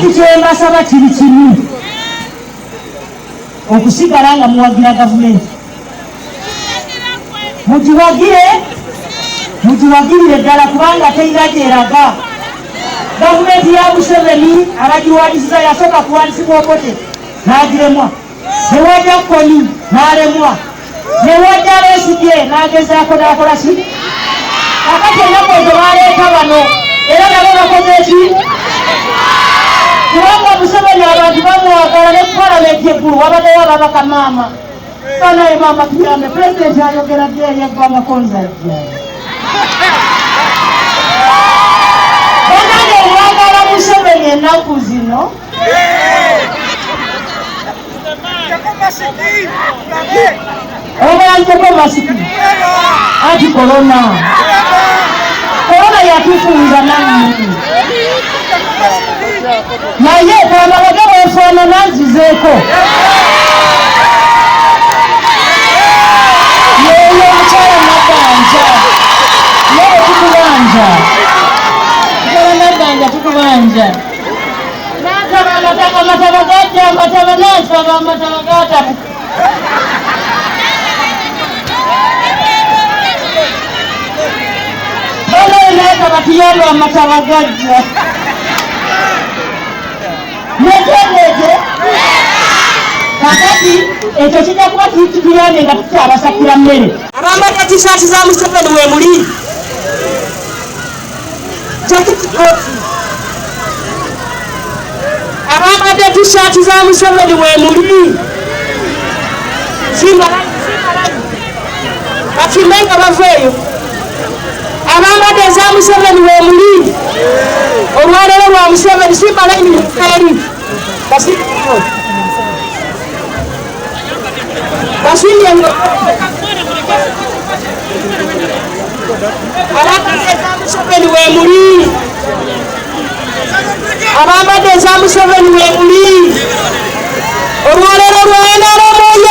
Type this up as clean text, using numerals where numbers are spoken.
kati kyembasaba kiri kimu okusigala nga muwagira gavumenti mugiwagirire ddala kubanga terina gyeraga. Gavumenti ya Museveni abagiwandisiza yasooka kuwandisibwa Obote n'agiremwa, newajja Kony n'alemwa, newajja Besigye n'agezaako n'akola ki. Kakati ennaku ezo baleeta bano era nabo bakoze ki? Kubanga Museveni abantu bamwagala ne Palamenti eggulu wabaddeyo ababaka maama banaye maama tuyambe pulezidenti ayogera ddi eri eggwanga konzajja banange mwagala Museveni ennaku zino obalanjeko masiki ati korona yatufunza nange naye kwamalaga bwefaanana nzizeeko yeyo omukyala Nabbanja yewe tukubanja Nabbanja tukubanja nataba amataba gajja amataba nasaba amataba gatamu balenaeka batuyamba amataba gajja netegeete kakati ekyo kijja kuba kituyambe nga tukyabasakira mmere. Abambadde tishaati za Museveni we muli abambadde tishaati za Museveni we muli bafimbe nga baveeyo. Abambadde eza Museveni we muli olwaleero lwa Museveni simbalayini mukaeri basimbye abambadde eza Museveni we muli abambadde eza Museveni we muli olwaleero lwa NRM